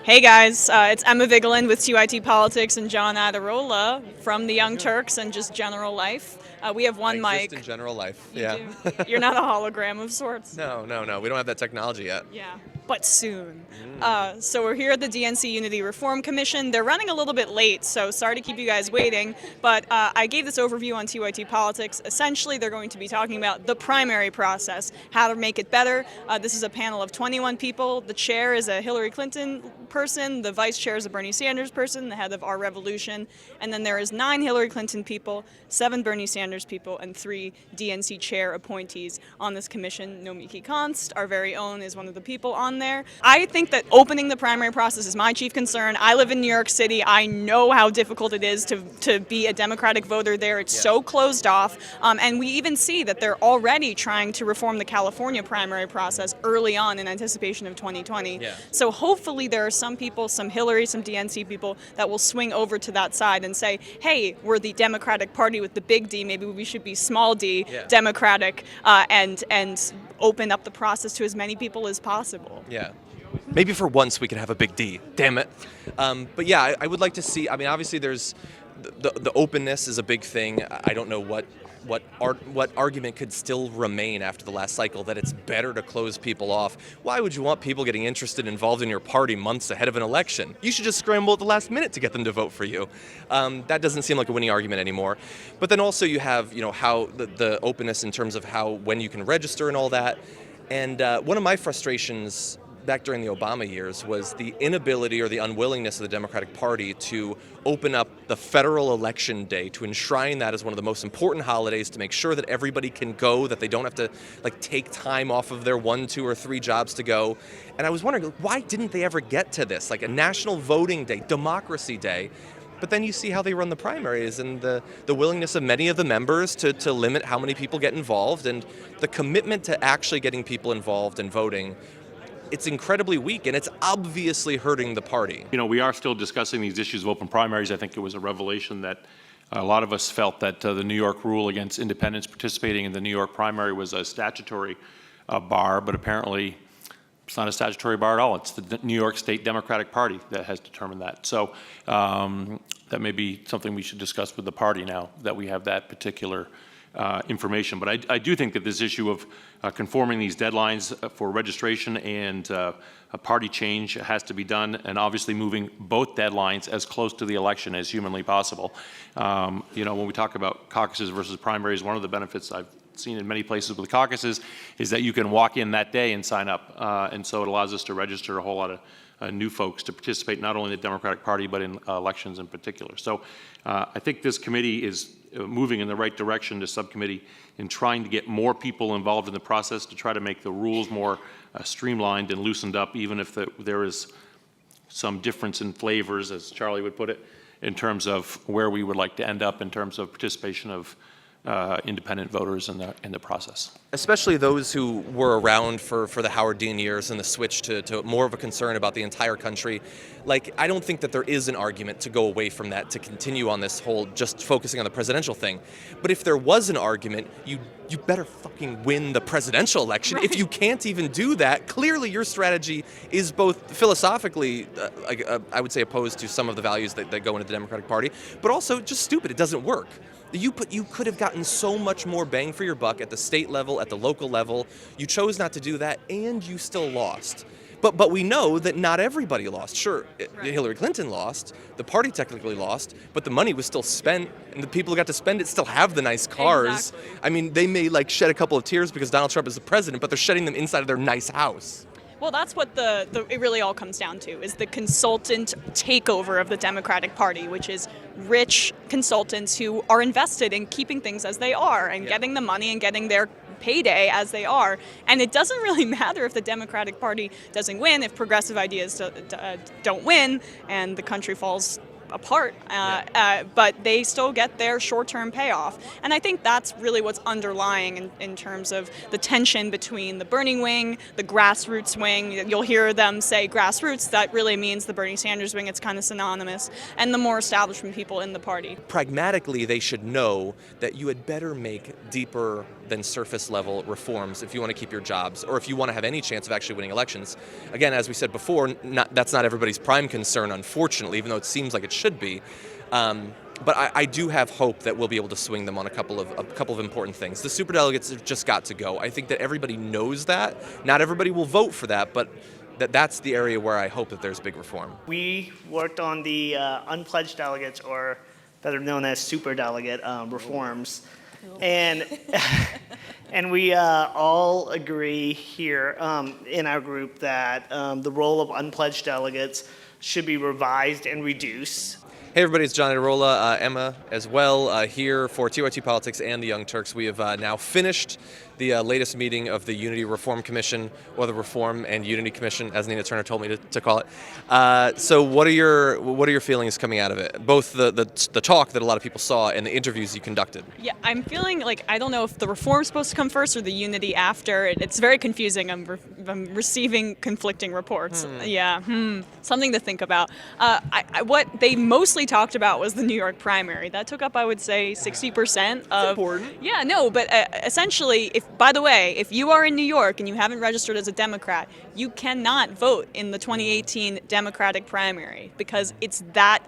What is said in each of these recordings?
Hey guys, it's Emma Vigeland with TYT Politics and John Adirola from the Young Turks and just general life. We have one I mic. exist in general life. You Yeah. do. You're not a hologram of sorts. No. We don't have that technology yet. Yeah, but soon. So we're here at the DNC Unity Reform Commission. They're running a little bit late, so sorry to keep you guys waiting, but I gave this overview on TYT Politics. Essentially, they're going to be talking about the primary process, how to make it better. This is a panel of 21 people. The chair is a Hillary Clinton person, the vice chair is a Bernie Sanders person, the head of Our Revolution, and then there is 9 Hillary Clinton people, 7 Bernie Sanders people, and 3 DNC chair appointees on this commission. Nomiki Konst, our very own, is one of the people on there. I think that opening the primary process is my chief concern. I live in New York City. I know how difficult it is to be a Democratic voter there. It's so closed off, and we even see that they're already trying to reform the California primary process early on in anticipation of 2020. Yeah. So hopefully there are some people, some Hillary, some DNC people, that will swing over to that side and say, hey, we're the Democratic Party with the big D, maybe we should be small d, Democratic, and open up the process to as many people as possible. Yeah. Maybe for once we can have a big D. Damn it. But yeah, I would like to see. I mean, obviously there's the openness is a big thing. I don't know what argument could still remain after the last cycle that it's better to close people off. Why would you want people getting interested and involved in your party months ahead of an election? You should just scramble at the last minute to get them to vote for you. That doesn't seem like a winning argument anymore. But then also you have, how the openness in terms of when you can register and all that. And one of my frustrations back during the Obama years was the inability or the unwillingness of the Democratic Party to open up the federal election day, to enshrine that as one of the most important holidays, to make sure that everybody can go, that they don't have to take time off of their 1, 2, or 3 jobs to go. And I was wondering, why didn't they ever get to this, like a national voting day, democracy day? But then you see how they run the primaries and the willingness of many of the members to limit how many people get involved, and the commitment to actually getting people involved and voting. It's incredibly weak, and it's obviously hurting the party. We are still discussing these issues of open primaries. I think it was a revelation that a lot of us felt that the New York rule against independents participating in the New York primary was a statutory bar, but apparently it's not a statutory bar at all. It's the New York State Democratic Party that has determined that. So that may be something we should discuss with the party now that we have that particular information. But I do think that this issue of conforming these deadlines for registration and a party change has to be done, and obviously moving both deadlines as close to the election as humanly possible. When we talk about caucuses versus primaries, one of the benefits I've seen in many places with caucuses is that you can walk in that day and sign up, and so it allows us to register a whole lot of new folks to participate not only in the Democratic Party but in elections in particular. So I think this committee is moving in the right direction, the subcommittee, in trying to get more people involved in the process to try to make the rules more streamlined and loosened up, even if there is some difference in flavors, as Charlie would put it, in terms of where we would like to end up in terms of participation of independent voters in the process. Especially those who were around for the Howard Dean years and the switch to more of a concern about the entire country. I don't think that there is an argument to go away from that, to continue on this whole just focusing on the presidential thing. But if there was an argument, you better fucking win the presidential election. Right. If you can't even do that, clearly your strategy is both philosophically, I would say, opposed to some of the values that go into the Democratic Party, but also just stupid. It doesn't work. You could have gotten so much more bang for your buck at the state level, at the local level. You chose not to do that, and you still lost. But we know that not everybody lost. Sure, right. Hillary Clinton lost, the party technically lost, but the money was still spent, and the people who got to spend it still have the nice cars. Exactly. I mean, they may shed a couple of tears because Donald Trump is the president, but they're shedding them inside of their nice house. Well, that's what it really all comes down to, is the consultant takeover of the Democratic Party, which is rich consultants who are invested in keeping things as they are and getting the money and getting their payday as they are. And it doesn't really matter if the Democratic Party doesn't win, if progressive ideas don't win and the country falls apart, but they still get their short-term payoff. And I think that's really what's underlying in terms of the tension between the Bernie wing, the grassroots wing. You'll hear them say grassroots, that really means the Bernie Sanders wing, it's kind of synonymous, and the more establishment people in the party. Pragmatically, they should know that you had better make deeper than surface level reforms if you want to keep your jobs, or if you want to have any chance of actually winning elections. Again, as we said before, that's not everybody's prime concern, unfortunately, even though it seems like it should be. But I do have hope that we'll be able to swing them on a couple of important things. The superdelegates have just got to go. I think that everybody knows that. Not everybody will vote for that, but that's the area where I hope that there's big reform. We worked on the unpledged delegates, or better known as super-delegate reforms. And and we all agree here in our group that the role of unpledged delegates should be revised and reduced. Hey everybody, it's John Irola, Emma as well, here for TYT Politics and the Young Turks. We have now finished the latest meeting of the Unity Reform Commission, or the Reform and Unity Commission, as Nina Turner told me to call it. So what are your feelings coming out of it? Both the talk that a lot of people saw and the interviews you conducted. Yeah, I'm feeling like I don't know if the reform's supposed to come first or the unity after. It's very confusing. I'm receiving conflicting reports. Yeah, something to think about. What they mostly talked about was the New York primary. That took up, I would say, 60% of. Important. Yeah, no, but essentially, by the way, if you are in New York and you haven't registered as a Democrat, you cannot vote in the 2018 Democratic primary because it's that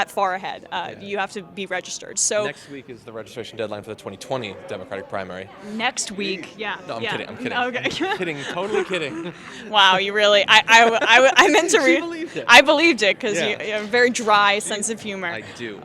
far ahead. You have to be registered. So next week is the registration deadline for the 2020 Democratic primary. Next week, yeah. No, I'm yeah. kidding. I'm kidding. Okay. I'm kidding. Totally kidding. Wow, you really? I meant to read. believed it. I believed it because Yeah. you have a very dry sense of humor. I do.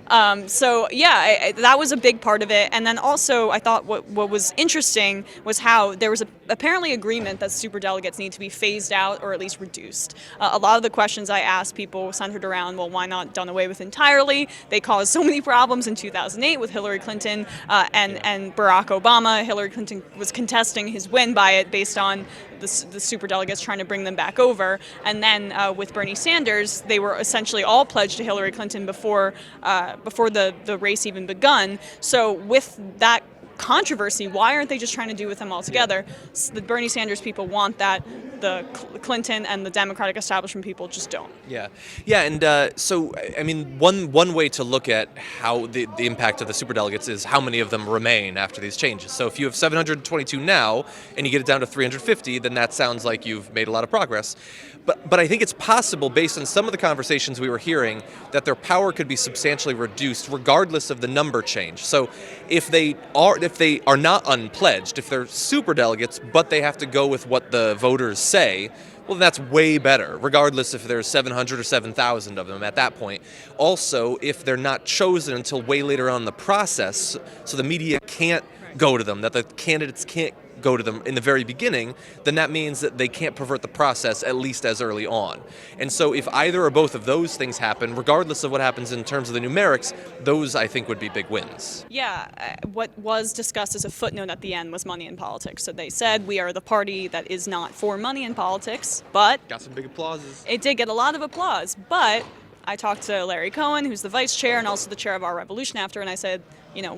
So yeah, that was a big part of it. And then also, I thought what was interesting was how there was apparently agreement that superdelegates need to be phased out or at least reduced. A lot of the questions I asked people centered around, well, why not done away with entirely? They caused so many problems in 2008 with Hillary Clinton and Barack Obama. Hillary Clinton was contesting his win by it based on the superdelegates trying to bring them back over. And then with Bernie Sanders, they were essentially all pledged to Hillary Clinton before the race even begun. So with that controversy, why aren't they just trying to do with them all together? The Bernie Sanders people want that. The Clinton and the Democratic establishment people just don't. Yeah, and so I mean, one way to look at how the impact of the superdelegates is how many of them remain after these changes. So if you have 722 now and you get it down to 350, then that sounds like you've made a lot of progress. But I think it's possible, based on some of the conversations we were hearing, that their power could be substantially reduced regardless of the number change. So if they are not unpledged, if they're superdelegates, but they have to go with what the voters say, well, that's way better, regardless if there's 700 or 7,000 of them at that point. Also, if they're not chosen until way later on in the process, so the media can't go to them, that the candidates can't go to them in the very beginning, then that means that they can't pervert the process at least as early on. And so if either or both of those things happen, regardless of what happens in terms of the numerics, those I think would be big wins. Yeah, what was discussed as a footnote at the end was money in politics. So they said we are the party that is not for money in politics, but Got some big applauses. it did get a lot of applause. But I talked to Larry Cohen, who's the vice chair and also the chair of Our Revolution after, and I said,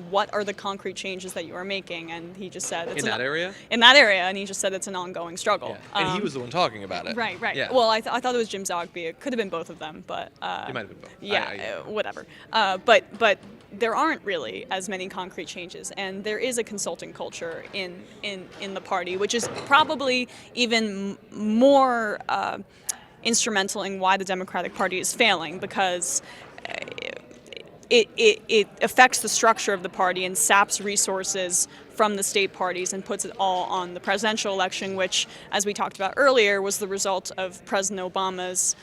what are the concrete changes that you are making? And he just said it's In that area? In that area, and he just said it's an ongoing struggle. Yeah. And he was the one talking about it. Right. Yeah. Well, I thought it was Jim Zogby. It could have been both of them, but It might have been both. yeah, whatever. But there aren't really as many concrete changes, and there is a consulting culture in the party, which is probably even more instrumental in why the Democratic Party is failing, because it affects the structure of the party and saps resources from the state parties and puts it all on the presidential election, which, as we talked about earlier, was the result of President Obama's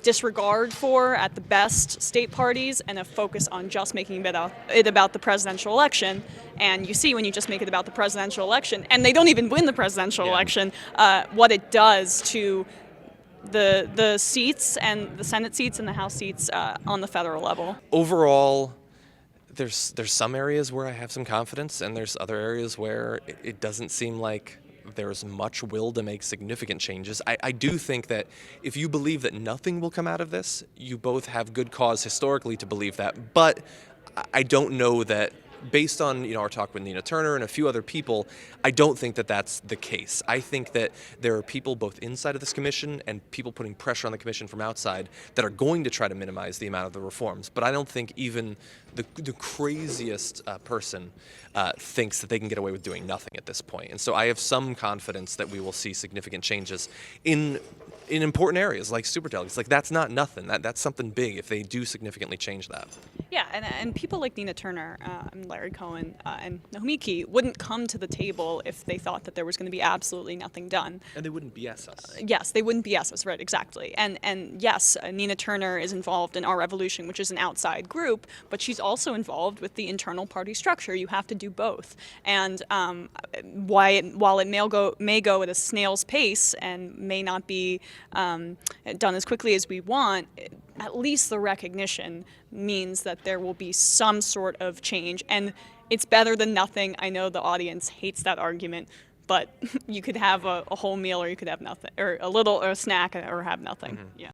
disregard for, at the best, state parties and a focus on just making it about the presidential election. And you see, when you just make it about the presidential election, and they don't even win the presidential election, what it does to the seats and the Senate seats and the House seats on the federal level. Overall, there's some areas where I have some confidence, and there's other areas where it doesn't seem like there's much will to make significant changes. I do think that if you believe that nothing will come out of this, you both have good cause historically to believe that. But I don't know that, based on our talk with Nina Turner and a few other people, I don't think that that's the case. I think that there are people both inside of this commission and people putting pressure on the commission from outside that are going to try to minimize the amount of the reforms. But I don't think even the craziest person thinks that they can get away with doing nothing at this point. And so I have some confidence that we will see significant changes in important areas like superdelegates. Like, that's not nothing. That's something big if they do significantly change that. Yeah, and people like Nina Turner and Larry Cohen and Nahumiki wouldn't come to the table if they thought that there was going to be absolutely nothing done. And they wouldn't BS us. Yes, they wouldn't BS us, right, exactly. And yes, Nina Turner is involved in Our Revolution, which is an outside group, but she's also involved with the internal party structure. You have to do both. And while it may go at a snail's pace and may not be done as quickly as we want, at least the recognition means that there will be some sort of change. And it's better than nothing. I know the audience hates that argument, but you could have a whole meal or you could have nothing, or a snack or have nothing. Yeah.